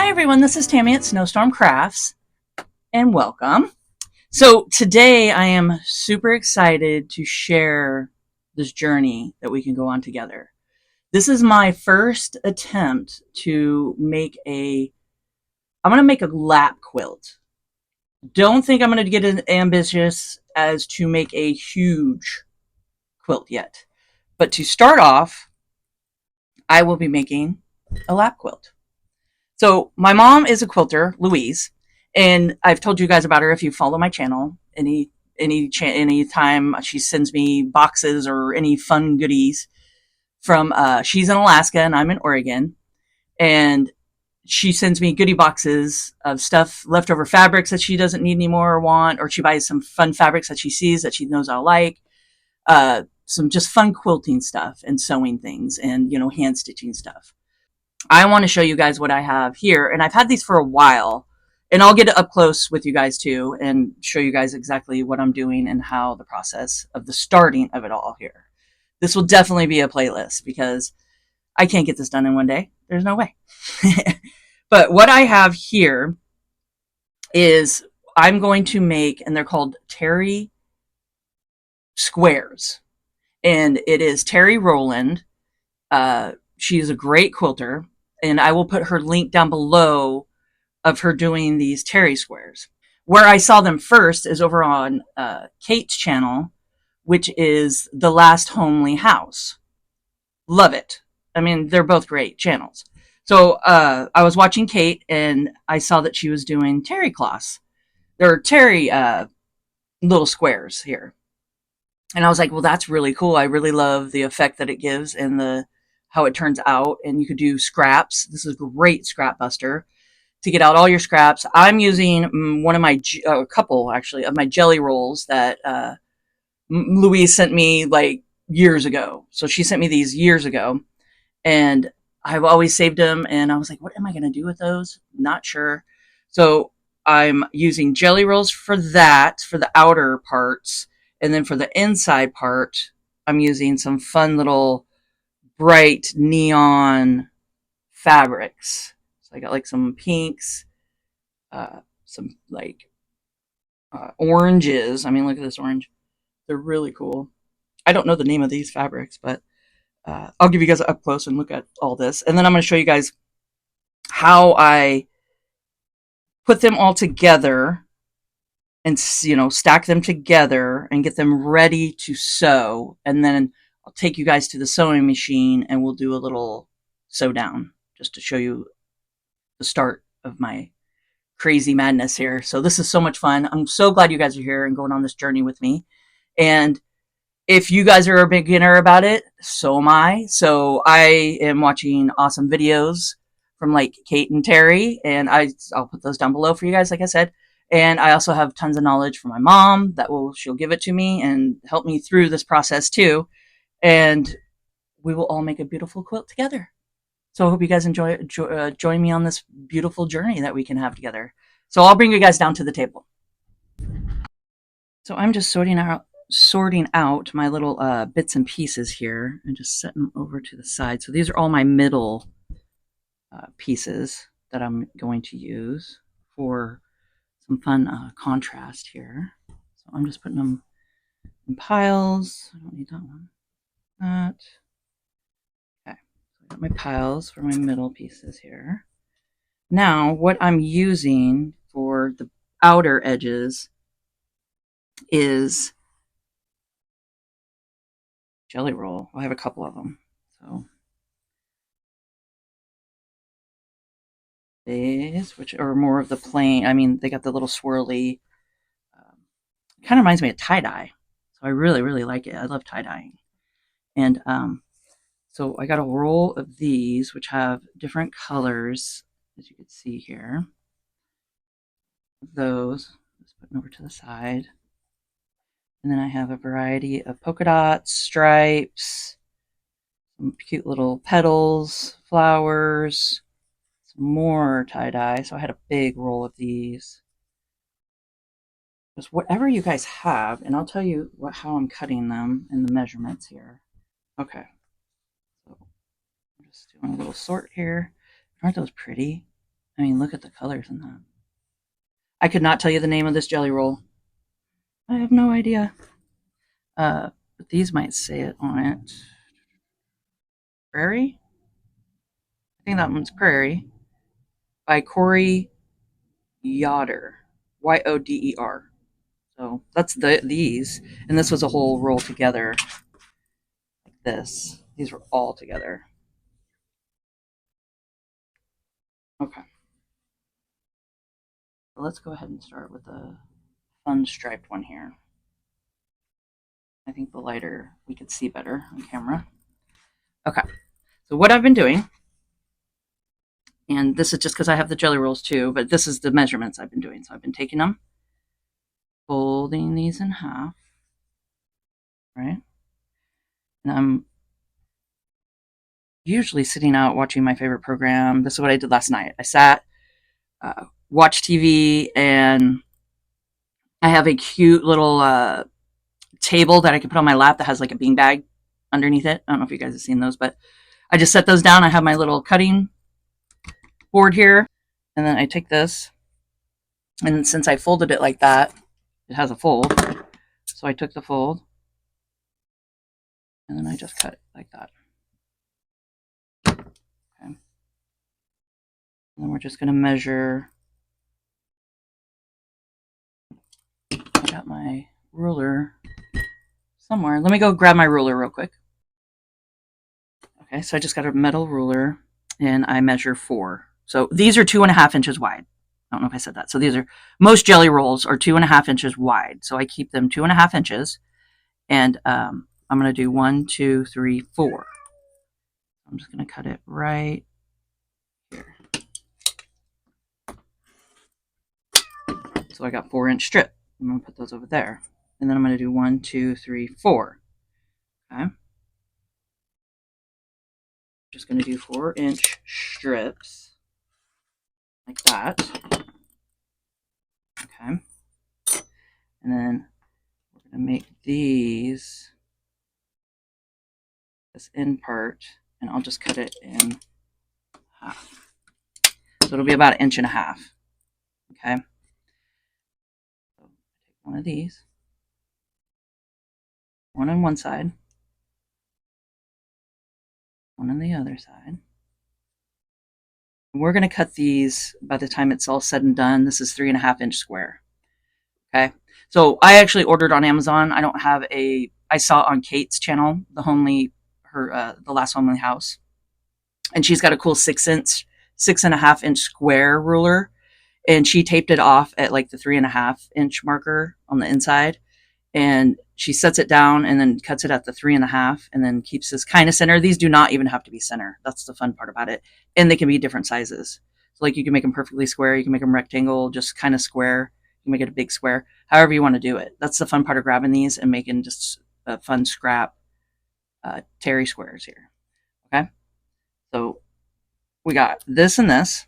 Hi everyone, this is Tammy at Snowstorm Crafts, and welcome. So today I am super excited to share this journey that we can go on together. This is my first attempt to I'm going to make a lap quilt. Don't think I'm going to get as ambitious as to make a huge quilt yet. But to start off, I will be making a lap quilt. So my mom is a quilter, Louise, and I've told you guys about her if you follow my channel. Any time she sends me boxes or any fun goodies from she's in Alaska and I'm in Oregon, and she sends me goodie boxes of stuff, leftover fabrics that she doesn't need anymore or want, or she buys some fun fabrics that she sees that she knows I'll like. Some just fun quilting stuff and sewing things and hand stitching stuff. I want to show you guys what I have here, and I've had these for a while, and I'll get up close with you guys too and show you guys exactly what I'm doing and how the process of the starting of it all here. This will definitely be a playlist because I can't get this done in one day. There's no way. But what I have here is I'm going to make, and they're called Terry squares, and it is Terry Rowland. She is a great quilter, and I will put her link down below of her doing these Terry squares. Where I saw them first is over on Kate's channel, which is The Last Homely House. Love it. I mean, they're both great channels. So I was watching Kate, and I saw that she was doing Terry cloths. They're Terry little squares here. And I was like, well, that's really cool. I really love the effect that it gives and how it turns out. And you could do scraps. This is a great scrap buster to get out all your scraps. I'm using one of my, a couple actually, of my jelly rolls that Louise sent me like years ago. So she sent me these years ago, and I've always saved them. And I was like, what am I going to do with those? Not sure. So I'm using jelly rolls for that, for the outer parts. And then for the inside part, I'm using some fun little bright neon fabrics. So I got like some pinks, some like oranges. I mean, look at this orange. They're really cool. I don't know the name of these fabrics, but I'll give you guys up close and look at all this. And then I'm going to show you guys how I put them all together and, stack them together and get them ready to sew. And then I'll take you guys to the sewing machine and we'll do a little sew down just to show you the start of my crazy madness here. So this is so much fun. I'm so glad you guys are here and going on this journey with me. And if you guys are a beginner about it, so am I. So I am watching awesome videos from like Kate and Terry, and I'll put those down below for you guys, like I said. And I also have tons of knowledge from my mom she'll give it to me and help me through this process too. And we will all make a beautiful quilt together. So I hope you guys join me on this beautiful journey that we can have together. So I'll bring you guys down to the table. So I'm just sorting out my little bits and pieces here and just setting them over to the side. So these are all my middle pieces that I'm going to use for some fun contrast here. So I'm just putting them in piles. I don't need that one. That. Okay. So I got my piles for my middle pieces here. Now, what I'm using for the outer edges is jelly roll. I have a couple of them. So these, which are more of the plain, I mean, they got the little swirly, kind of reminds me of tie-dye. So I really, really like it. I love tie-dyeing. And so I got a roll of these, which have different colors, as you can see here. Those, just putting over to the side. And then I have a variety of polka dots, stripes, some cute little petals, flowers, some more tie-dye. So I had a big roll of these. Just whatever you guys have, and I'll tell you how I'm cutting them and the measurements here. Okay. So I'm just doing a little sort here. Aren't those pretty? I mean, look at the colors in that. I could not tell you the name of this jelly roll. I have no idea. But these might say it on it. Prairie? I think that one's Prairie. By Corey Yoder. Yoder. So that's these. And this was a whole roll together. Like this. These were all together. Okay. So let's go ahead and start with the fun striped one here. I think the lighter we could see better on camera. Okay. So what I've been doing, and this is just because I have the jelly rolls too, but this is the measurements I've been doing. So I've been taking them, folding these in half, right? And I'm usually sitting out watching my favorite program. This is what I did last night. I sat, watched TV, and I have a cute little table that I can put on my lap that has like a beanbag underneath it. I don't know if you guys have seen those, but I just set those down. I have my little cutting board here, and then I take this, and since I folded it like that, it has a fold. So I took the fold, and then I just cut it like that. Okay. And then we're just going to measure. I got my ruler somewhere. Let me go grab my ruler real quick. Okay, so I just got a metal ruler, and I measure 4. So these are 2.5 inches wide. I don't know if I said that. So these are, most jelly rolls are 2.5 inches wide. So I keep them 2.5 inches, and I'm going to do 1, 2, 3, 4. I'm just going to cut it right here. So I got 4-inch strip. I'm going to put those over there. And then I'm going to do 1, 2, 3, 4. Okay. Just going to do 4-inch strips like that. Okay. And then we're going to make these, this end part, and I'll just cut it in half. So it'll be about 1.5 inches. Okay. So I take one of these, one on one side, one on the other side. We're going to cut these by the time it's all said and done. This is 3.5 inch square. Okay. So I actually ordered on Amazon. I don't have I saw on Kate's channel, the last homely house. And she's got a cool 6.5 inch square ruler. And she taped it off at like the 3.5 inch marker on the inside. And she sets it down and then cuts it at the 3.5 and then keeps this kind of center. These do not even have to be center. That's the fun part about it. And they can be different sizes. So like you can make them perfectly square. You can make them rectangle, just kind of square. You can make it a big square, however you want to do it. That's the fun part of grabbing these and making just a fun scrap terry squares here. Okay. So we got this and this.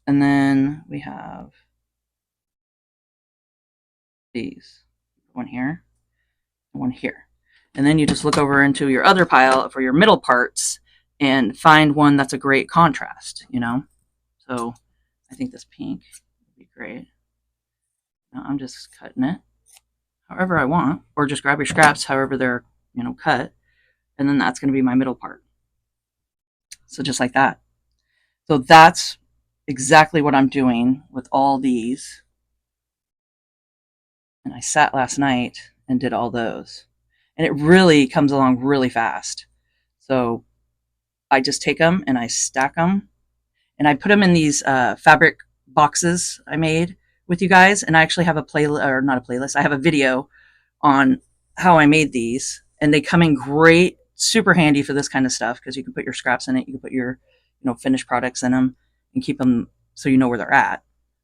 And then we have these. One here, one here. And then you just look over into your other pile for your middle parts and find one that's a great contrast, you know? So I think this pink would be great. Now I'm just cutting it however I want, or just grab your scraps however they're, cut. And then that's going to be my middle part. So just like that. So that's exactly what I'm doing with all these. And I sat last night and did all those. And it really comes along really fast. So I just take them and I stack them. And I put them in these fabric boxes I made with you guys. And I actually have a playlist, or not a playlist, I have a video on how I made these. And they come in great, super handy for this kind of stuff because you can put your scraps in it. You can put your finished products in them and keep them so you know where they're at.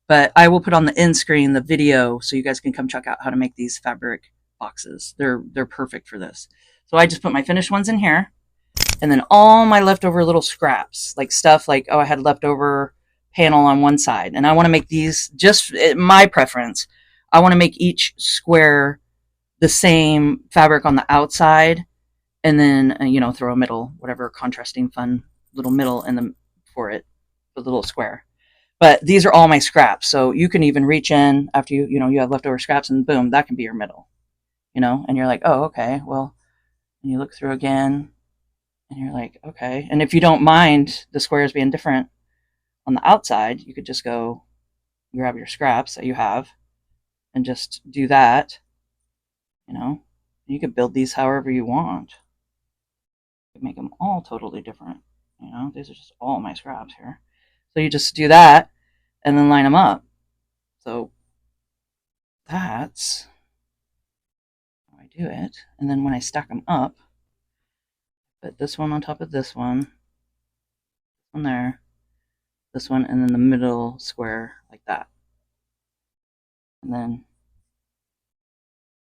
But I will put on the end screen the video so you guys can come check out how to make these fabric boxes. They're perfect for this. So I just put my finished ones in here, and then all my leftover little scraps, like stuff like, I had leftover panel on one side, and I want to make these, just my preference, I want to make each square the same fabric on the outside, and then throw a middle, whatever contrasting fun little middle in the for it, the little square. But these are all my scraps. So you can even reach in after you have leftover scraps and boom, that can be your middle, and you're like, oh, okay, well, and you look through again and you're like, okay. And if you don't mind the squares being different on the outside, you could just go grab your scraps that you have and just do that, you know. You could build these however you want. You could make them all totally different. These are just all my scraps here. So you just do that and then line them up. So that's how I do it. And then when I stack them up, put this one on top of this one there, this one, and then the middle square like that. And then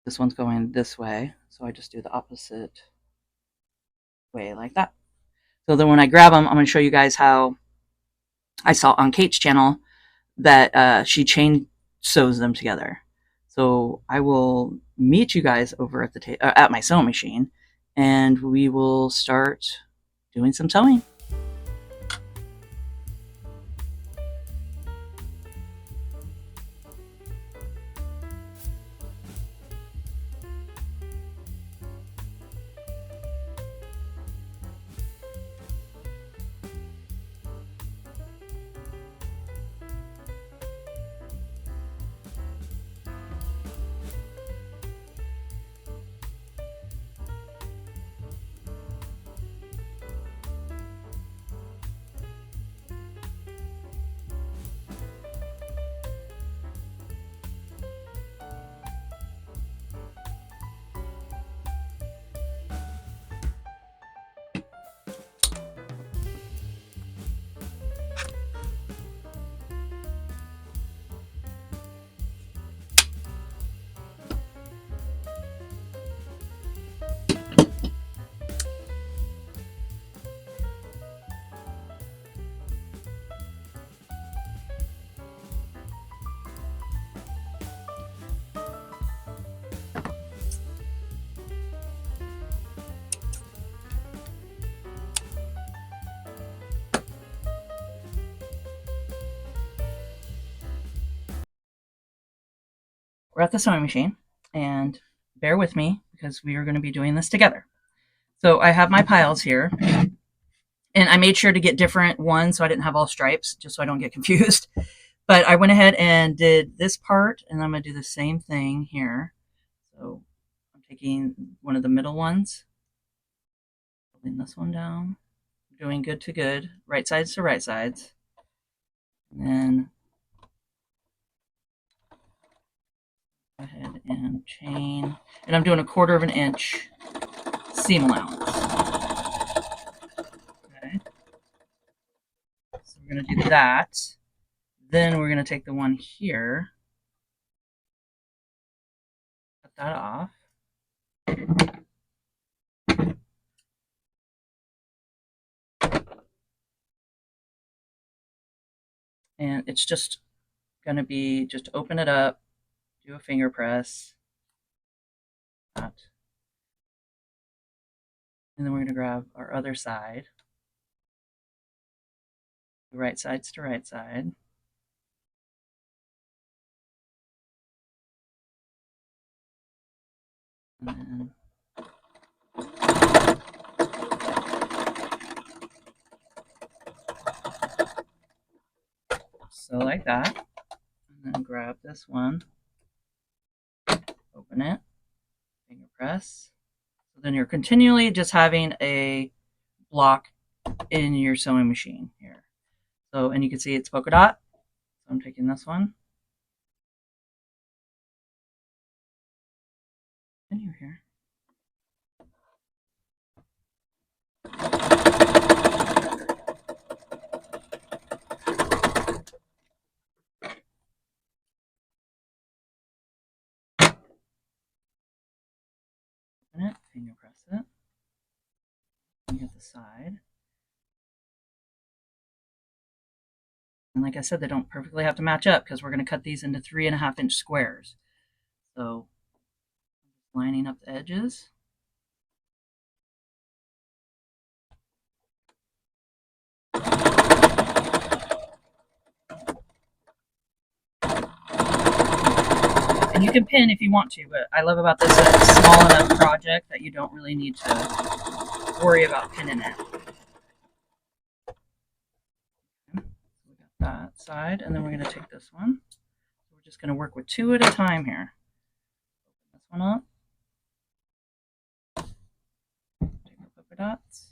this one's going this way, so I just do the opposite way like that. So then when I grab them, I'm going to show you guys how I saw on Kate's channel that she chain sews them together. So I will meet you guys over at at my sewing machine, and we will start doing some sewing. We're at the sewing machine, and bear with me because we are going to be doing this together. So I have my piles here, and I made sure to get different ones so I didn't have all stripes, just so I don't get confused. But I went ahead and did this part, and I'm going to do the same thing here. So I'm taking one of the middle ones, pulling this one down, doing good to good, right sides to right sides, and then go ahead and chain. And I'm doing 1/4 of an inch seam allowance. Okay. So we're going to do that. Then we're going to take the one here, cut that off. And it's just going to be, just open it up, do a finger press. That. And then we're going to grab our other side, right sides to right side. And then so like that. And then grab this one, open it, finger press. So then you're continually just having a block in your sewing machine here. So, and you can see it's polka dot. So I'm taking this one. Continue here. Open it, finger press it. You get the side. And like I said, they don't perfectly have to match up because we're going to cut these into 3.5 inch squares. So lining up the edges. And you can pin if you want to, but I love about this that it's a small enough project that you don't really need to worry about pinning it. Okay. We got that side, and then we're going to take this one. We're just going to work with 2 at a time here. Open this one up. Take our polka dots.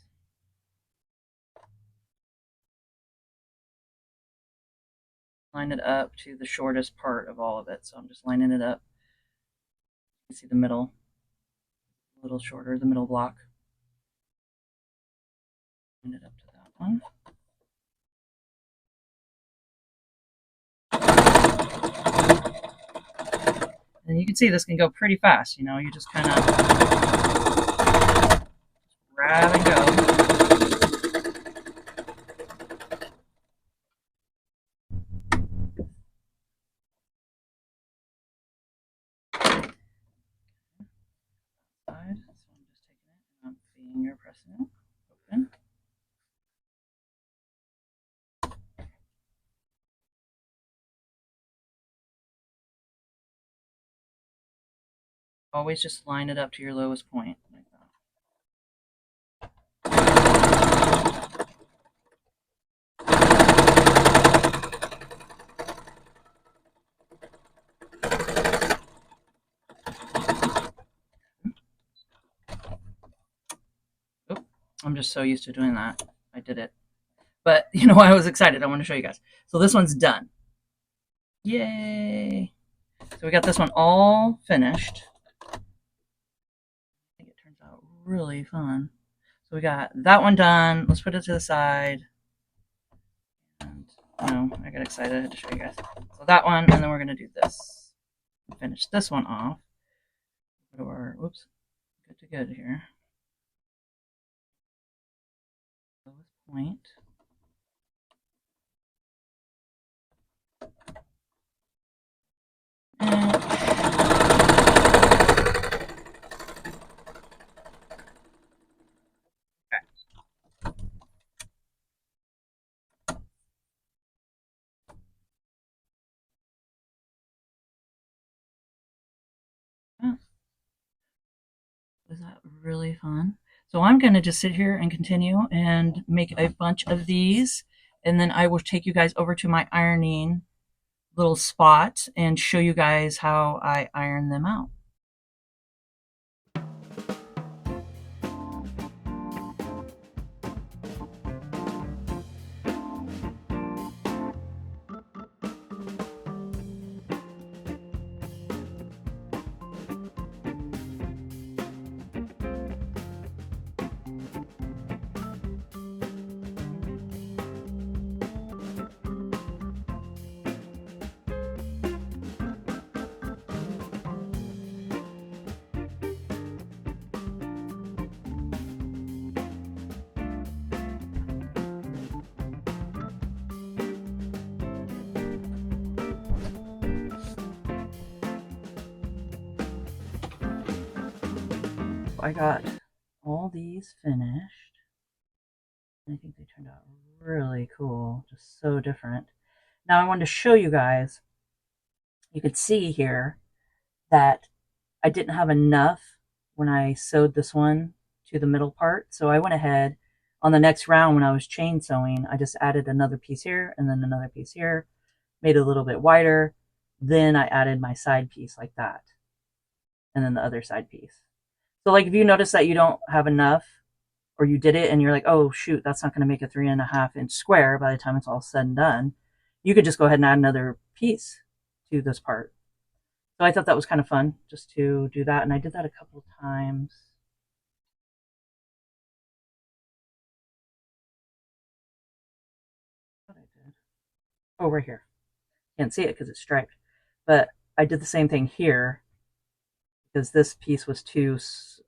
Line it up to the shortest part of all of it. So I'm just lining it up. You can see the middle, a little shorter, the middle block. Line it up to that one. And you can see this can go pretty fast. You just kind of grab and go. Side. So I'm just taking it and I'm finger pressing it open. Always just line it up to your lowest point like that. Oh, I'm just so used to doing that. I did it. But I was excited. I want to show you guys. So this one's done. Yay! So we got this one all finished. I think it turns out really fun. So we got that one done. Let's put it to the side. And I got excited. I had to show you guys. So that one, and then we're gonna do this. Finish this one off. Go to our whoops, good to good here. Lowest point. Was that really fun? So I'm going to just sit here and continue and make a bunch of these, and then I will take you guys over to my ironing little spot and show you guys how I iron them out. I got all these finished. I think they turned out really cool, just so different. Now I wanted to show you guys, you could see here that I didn't have enough when I sewed this one to the middle part. So I went ahead on the next round when I was chain sewing, I just added another piece here and then another piece here, made it a little bit wider. Then I added my side piece like that. And then the other side piece. So like if you notice that you don't have enough or you did it and you're like, oh shoot, that's not going to make a 3.5 inch square by the time it's all said and done, you could just go ahead and add another piece to this part. So I thought that was kind of fun just to do that. And I did that a couple of times. What I did. Oh, right here. Can't see it because it's striped. But I did the same thing here because this piece was too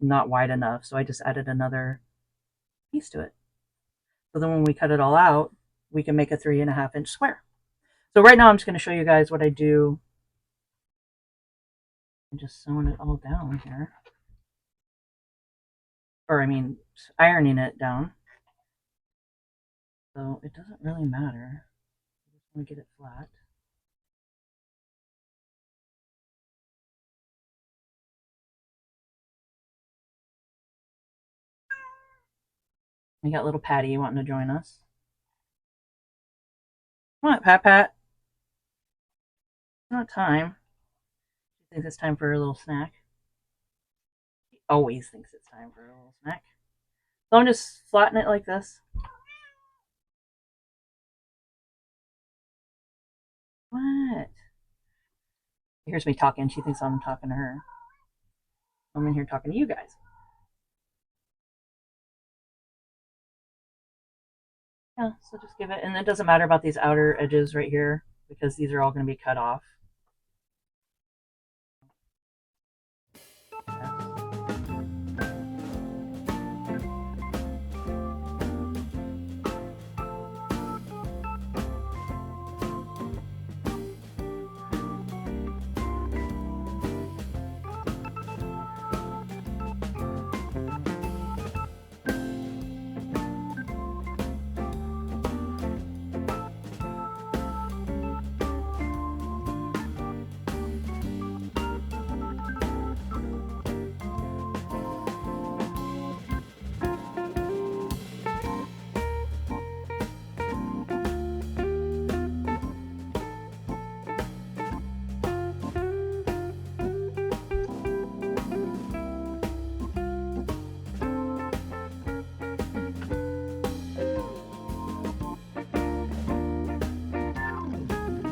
not wide enough. So I just added another piece to it. So then when we cut it all out, we can make a 3.5 inch square. So right now I'm just going to show you guys what I do. I'm just sewing it all down here. Or I mean, ironing it down. So it doesn't really matter. I just want to get it flat. We got little Patty wanting to join us. Come on, Pat Pat. Not time. She thinks it's time for a little snack. She always thinks it's time for a little snack. So I'm just flattening it like this. What? She hears me talking. She thinks I'm talking to her. I'm in here talking to you guys. Yeah, so just give it, and it doesn't matter about these outer edges right here because these are all going to be cut off.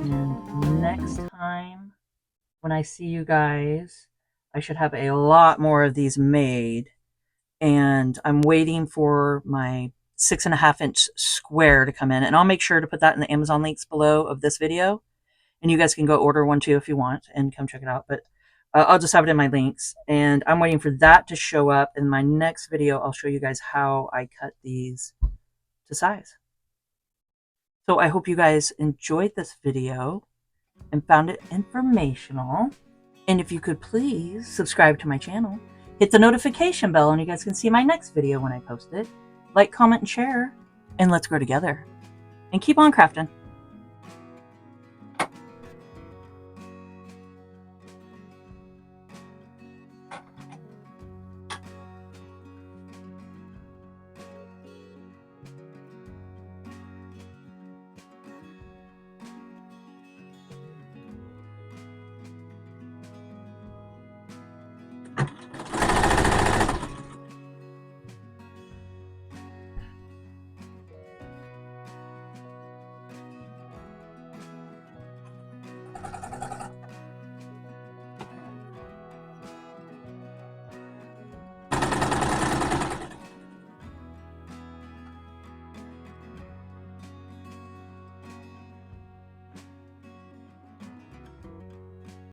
And next time when I see you guys, I should have a lot more of these made. And I'm waiting for my 6.5-inch square to come in. And I'll make sure to put that in the Amazon links below of this video. And you guys can go order one too if you want and come check it out. But I'll just have it in my links. And I'm waiting for that to show up. In my next video, I'll show you guys how I cut these to size. So I hope you guys enjoyed this video and found it informational. And if you could please subscribe to my channel, hit the notification bell, and you guys can see my next video when I post it. Like, comment, and share, and let's grow together. And keep on crafting.